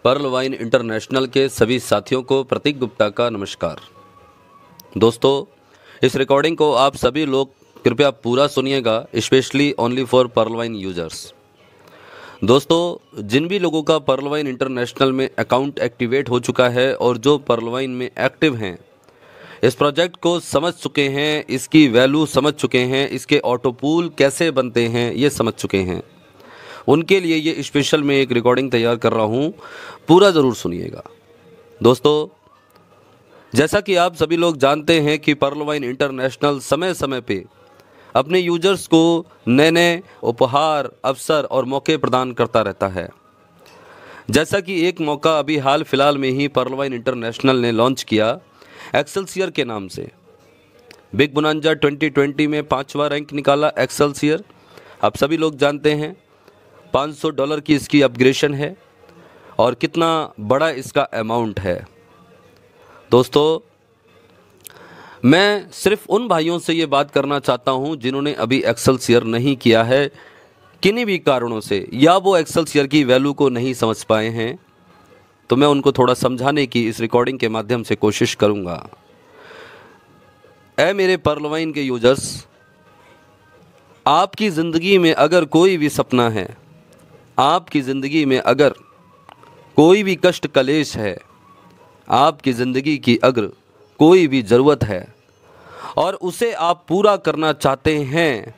Perl Vine international के सभी साथियों को प्रतीक गुप्ता का नमस्कार। दोस्तों, इस रिकॉर्डिंग को आप सभी लोग कृपया पूरा सुनिएगा, specially only for Pearl Vine users. दोस्तों, जिन भी लोगों का पर्ल वाइन इंटरनेशनल में अकाउंट एक्टिवेट हो चुका है और जो पर्ल वाइन में एक्टिव हैं, इस प्रोजेक्ट को समझ चुके हैं, इसकी वैल्यू समझ चुके हैं, इसके ऑटोपूल कैसे बनते हैं ये समझ चुके हैं, उनके लिए ये स्पेशल मैं एक रिकॉर्डिंग तैयार कर रहा हूँ। पूरा ज़रूर सुनिएगा। दोस्तों, जैसा कि आप सभी लोग जानते हैं कि पर्ल वाइन इंटरनेशनल समय समय पे अपने यूजर्स को नए नए उपहार, अवसर और मौके प्रदान करता रहता है। जैसा कि एक मौका अभी हाल फिलहाल में ही पर्ल वाइन इंटरनेशनल ने लॉन्च किया एक्सेलसियर के नाम से। बिग बोनांजा 2020 में 5वां रैंक निकाला एक्सेलसियर। आप सभी लोग जानते हैं $500 की इसकी अपग्रेडेशन है और कितना बड़ा इसका अमाउंट है। दोस्तों, मैं सिर्फ उन भाइयों से ये बात करना चाहता हूँ जिन्होंने अभी एक्सेलसियर नहीं किया है किन्हीं भी कारणों से, या वो एक्सेलसियर की वैल्यू को नहीं समझ पाए हैं, तो मैं उनको थोड़ा समझाने की इस रिकॉर्डिंग के माध्यम से कोशिश करूँगा। ऐ मेरे पर्ल वाइन के यूजर्स, आपकी ज़िंदगी में अगर कोई भी सपना है, आपकी ज़िंदगी में अगर कोई भी कष्ट कलेश है, आपकी ज़िंदगी की अगर कोई भी ज़रूरत है और उसे आप पूरा करना चाहते हैं,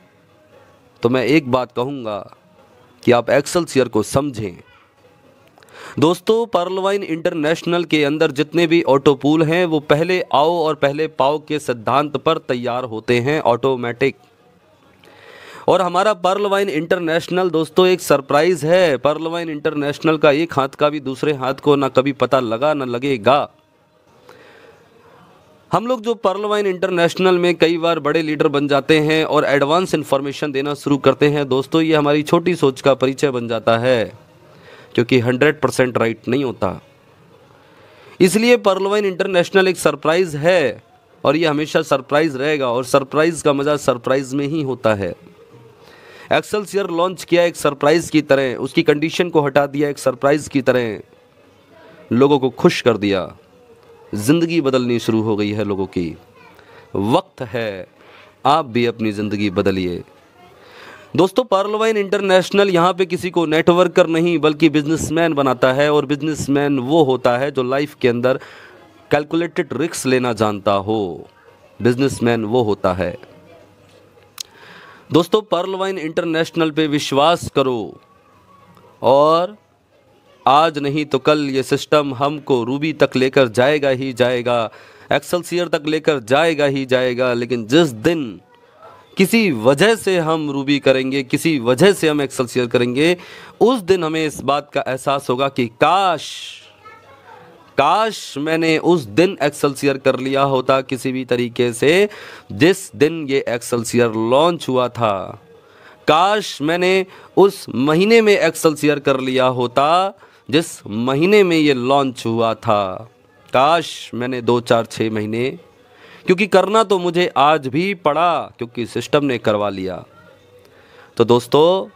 तो मैं एक बात कहूँगा कि आप एक्सेलसियर को समझें। दोस्तों, पर्ल वाइन इंटरनेशनल के अंदर जितने भी ऑटोपूल हैं वो पहले आओ और पहले पाओ के सिद्धांत पर तैयार होते हैं, ऑटोमेटिक। और हमारा पर्ल वाइन इंटरनेशनल दोस्तों एक सरप्राइज़ है। पर्ल वाइन इंटरनेशनल का एक हाथ का भी दूसरे हाथ को ना कभी पता लगा ना लगेगा। हम लोग जो पर्ल वाइन इंटरनेशनल में कई बार बड़े लीडर बन जाते हैं और एडवांस इन्फॉर्मेशन देना शुरू करते हैं, दोस्तों ये हमारी छोटी सोच का परिचय बन जाता है, क्योंकि 100% राइट नहीं होता। इसलिए पर्ल वाइन इंटरनेशनल एक सरप्राइज़ है और ये हमेशा सरप्राइज़ रहेगा, और सरप्राइज़ का मज़ा सरप्राइज़ में ही होता है। एक्सेलसियर लॉन्च किया एक सरप्राइज़ की तरह, उसकी कंडीशन को हटा दिया एक सरप्राइज़ की तरह, लोगों को खुश कर दिया, ज़िंदगी बदलनी शुरू हो गई है लोगों की। वक्त है आप भी अपनी ज़िंदगी बदलिए। दोस्तों, पर्ल वाइन इंटरनेशनल यहाँ पे किसी को नेटवर्कर नहीं बल्कि बिजनेसमैन बनाता है, और बिजनेसमैन वो होता है जो लाइफ के अंदर कैलकुलेटेड रिस्क लेना जानता हो। बिजनेसमैन वो होता है। दोस्तों, पर्ल वाइन इंटरनेशनल पे विश्वास करो, और आज नहीं तो कल ये सिस्टम हमको रूबी तक लेकर जाएगा ही जाएगा, एक्सेलसियर तक लेकर जाएगा ही जाएगा। लेकिन जिस दिन किसी वजह से हम रूबी करेंगे, किसी वजह से हम एक्सेलसियर करेंगे, उस दिन हमें इस बात का एहसास होगा कि काश मैंने उस दिन एक्सेलसियर कर लिया होता किसी भी तरीके से, जिस दिन ये एक्सेलसियर लॉन्च हुआ था। काश मैंने उस महीने में एक्सेलसियर कर लिया होता जिस महीने में ये लॉन्च हुआ था। काश मैंने 2, 4, 6 महीने, क्योंकि करना तो मुझे आज भी पड़ा, क्योंकि सिस्टम ने करवा लिया। तो दोस्तों,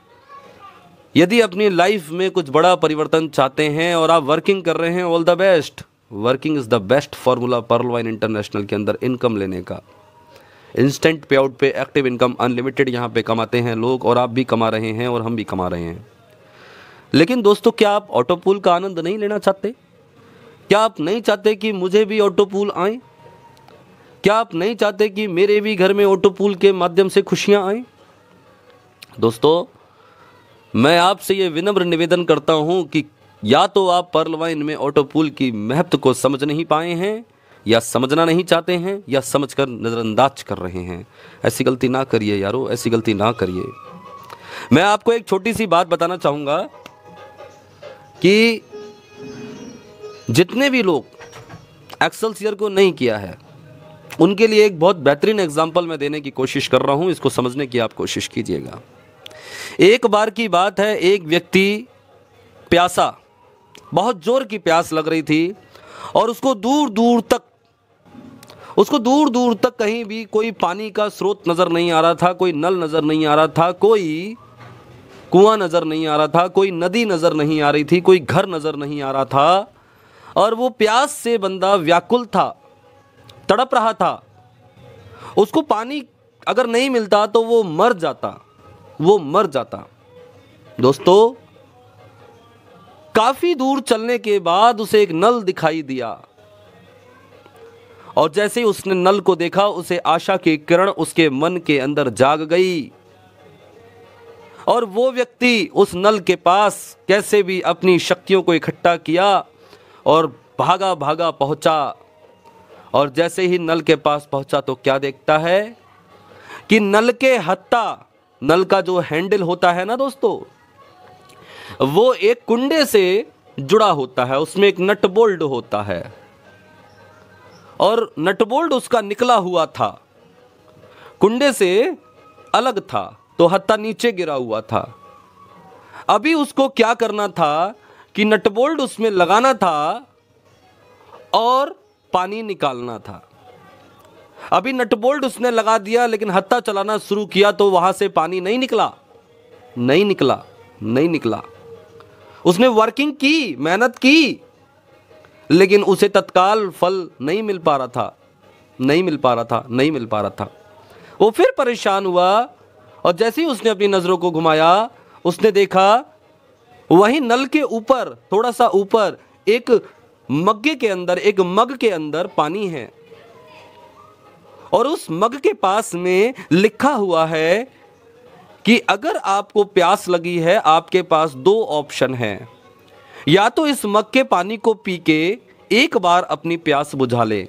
यदि अपनी लाइफ में कुछ बड़ा परिवर्तन चाहते हैं और आप वर्किंग कर रहे हैं, all the best. Working is the best formula Pearl Vine international के अंदर इनकम लेने का। इंस्टेंट पे आउट पे एक्टिव इनकम अनलिमिटेड यहाँ पे कमाते हैं लोग, और आप भी कमा रहे हैं और हम भी कमा रहे हैं। लेकिन दोस्तों, क्या आप ऑटोपूल का आनंद नहीं लेना चाहते? क्या आप नहीं चाहते कि मुझे भी ऑटोपूल आए? क्या आप नहीं चाहते कि मेरे भी घर में ऑटोपूल के माध्यम से खुशियाँ आएँ? दोस्तों, मैं आपसे ये विनम्र निवेदन करता हूँ कि या तो आप पर्ल वाइन में ऑटोपूल की महत्व को समझ नहीं पाए हैं, या समझना नहीं चाहते हैं, या समझकर नज़रअंदाज कर रहे हैं। ऐसी गलती ना करिए यारो, ऐसी गलती ना करिए। मैं आपको एक छोटी सी बात बताना चाहूँगा कि जितने भी लोग एक्सेलसियर को नहीं किया है, उनके लिए एक बहुत बेहतरीन एग्जाम्पल मैं देने की कोशिश कर रहा हूँ। इसको समझने की आप कोशिश कीजिएगा। एक बार की बात है, एक व्यक्ति प्यासा, बहुत जोर की प्यास लग रही थी, और उसको दूर दूर तक कहीं भी कोई पानी का स्रोत नज़र नहीं आ रहा था, कोई नल नज़र नहीं आ रहा था, कुआं नजर नहीं आ रहा था, कोई नदी नजर नहीं आ रही थी, कोई घर नजर नहीं आ रहा था, और वो प्यास से बंदा व्याकुल था, तड़प रहा था। उसको पानी अगर नहीं मिलता तो वो मर जाता। दोस्तों, काफी दूर चलने के बाद उसे एक नल दिखाई दिया, और जैसे ही उसने नल को देखा, उसे आशा की किरण उसके मन के अंदर जाग गई, और वो व्यक्ति उस नल के पास कैसे भी अपनी शक्तियों को इकट्ठा किया और भागा भागा पहुंचा। और जैसे ही नल के पास पहुंचा तो क्या देखता है कि नल के हत्ता, नल का जो हैंडल होता है ना दोस्तों, वो एक कुंडे से जुड़ा होता है, उसमें एक नट बोल्ट होता है, और नट बोल्ट उसका निकला हुआ था, कुंडे से अलग था, तो हत्ता नीचे गिरा हुआ था। अभी उसको क्या करना था कि नट बोल्ट उसमें लगाना था और पानी निकालना था। अभी नट बोल्ट उसने लगा दिया, लेकिन हत्ता चलाना शुरू किया तो वहां से पानी नहीं निकला। उसने वर्किंग की, मेहनत की, लेकिन उसे तत्काल फल नहीं मिल पा रहा था। वो फिर परेशान हुआ, और जैसे ही उसने अपनी नजरों को घुमाया, उसने देखा वहीं नल के ऊपर, थोड़ा सा ऊपर, एक मग के अंदर पानी है, और उस मग के पास में लिखा हुआ है कि अगर आपको प्यास लगी है, आपके पास 2 ऑप्शन हैं। या तो इस मग के पानी को पी के एक बार अपनी प्यास बुझा ले,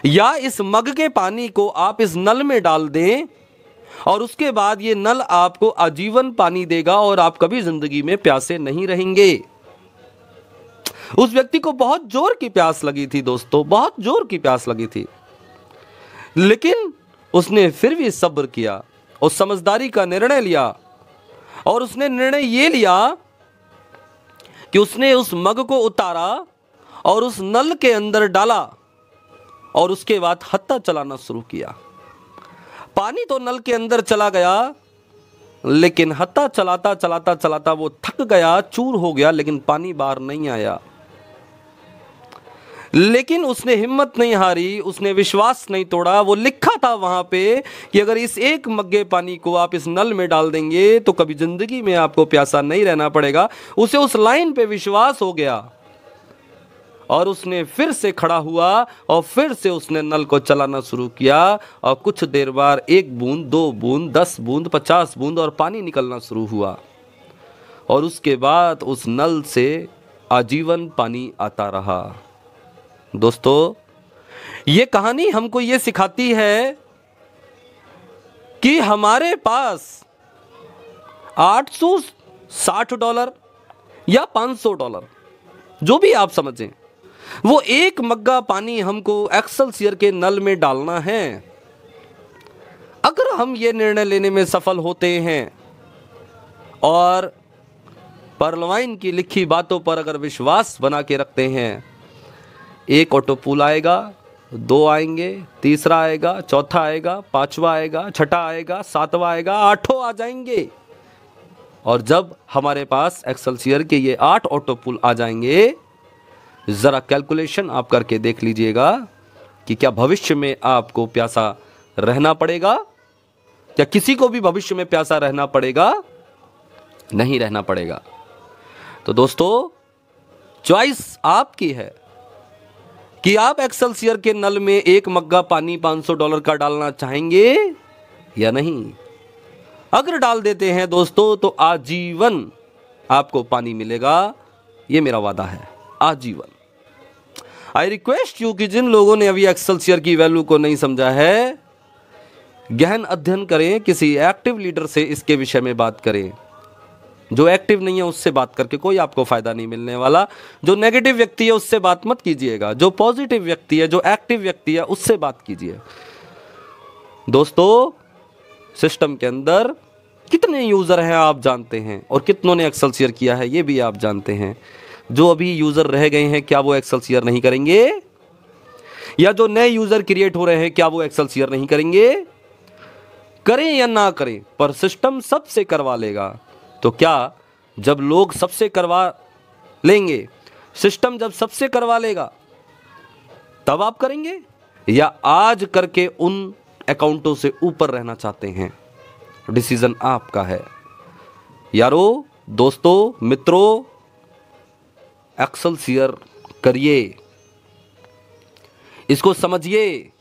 या इस मग के पानी को आप इस नल में डाल दें, और उसके बाद ये नल आपको आजीवन पानी देगा और आप कभी जिंदगी में प्यासे नहीं रहेंगे। उस व्यक्ति को बहुत जोर की प्यास लगी थी दोस्तों, बहुत जोर की प्यास लगी थी, लेकिन उसने फिर भी सब्र किया और समझदारी का निर्णय लिया। और उसने निर्णय ये लिया कि उसने उस मग को उतारा और उस नल के अंदर डाला, और उसके बाद हत्था चलाना शुरू किया। पानी तो नल के अंदर चला गया, लेकिन हत्था चलाता वो थक गया, चूर हो गया, लेकिन पानी बाहर नहीं आया। लेकिन उसने हिम्मत नहीं हारी, उसने विश्वास नहीं तोड़ा। वो लिखा था वहां पे कि अगर इस एक मग्गे पानी को आप इस नल में डाल देंगे तो कभी जिंदगी में आपको प्यासा नहीं रहना पड़ेगा। उसे उस लाइन पे विश्वास हो गया, और उसने फिर से खड़ा हुआ और फिर से उसने नल को चलाना शुरू किया, और कुछ देर बाद 1 बूंद, 2 बूंद, 10 बूंद, 50 बूंद और पानी निकलना शुरू हुआ। और उसके बाद उस नल से आजीवन पानी आता रहा। दोस्तों, ये कहानी हमको ये सिखाती है कि हमारे पास $860 या $500, जो भी आप समझें, वो एक मग्गा पानी हमको एक्सेलसियर के नल में डालना है। अगर हम ये निर्णय लेने में सफल होते हैं और परलवाइन की लिखी बातों पर अगर विश्वास बना के रखते हैं, 1 ऑटो पूल आएगा, 2 आएंगे, तीसरा आएगा, चौथा आएगा, 5वां आएगा, छठा आएगा, 7वां आएगा, 8 आ जाएंगे। और जब हमारे पास एक्सेलसियर के ये 8 ऑटो पूल आ जाएंगे, जरा कैलकुलेशन आप करके देख लीजिएगा कि क्या भविष्य में आपको प्यासा रहना पड़ेगा? क्या किसी को भी भविष्य में प्यासा रहना पड़ेगा? नहीं रहना पड़ेगा। तो दोस्तों, चॉइस आपकी है कि आप एक्सेलसियर के नल में 1 मग्गा पानी $500 का डालना चाहेंगे या नहीं। अगर डाल देते हैं दोस्तों, तो आजीवन आपको पानी मिलेगा, ये मेरा वादा है, आजीवन। आई रिक्वेस्ट यू कि जिन लोगों ने अभी एक्सेलसियर की वैल्यू को नहीं समझा है, गहन अध्ययन करें, किसी एक्टिव लीडर से इसके विषय में बात करें। जो एक्टिव नहीं है उससे बात करके कोई आपको फायदा नहीं मिलने वाला। जो नेगेटिव व्यक्ति है उससे बात मत कीजिएगा, जो पॉजिटिव व्यक्ति है, जो एक्टिव व्यक्ति है, उससे बात कीजिए। दोस्तों, सिस्टम के अंदर कितने यूजर हैं आप जानते हैं, और कितनों ने एक्सेलसियर किया है ये भी आप जानते हैं। जो अभी यूजर रह गए हैं, क्या वो एक्सेलसियर नहीं करेंगे? या जो नए यूजर क्रिएट हो रहे हैं, क्या वो एक्सेलसियर नहीं करेंगे? करें या ना करें, पर सिस्टम सबसे करवा लेगा। तो क्या जब लोग सबसे करवा लेंगे, सिस्टम जब सबसे करवा लेगा, तब आप करेंगे, या आज करके उन अकाउंटों से ऊपर रहना चाहते हैं? डिसीजन आपका है। यारो, दोस्तों, मित्रों, एक्सेलसियर करिए, इसको समझिए।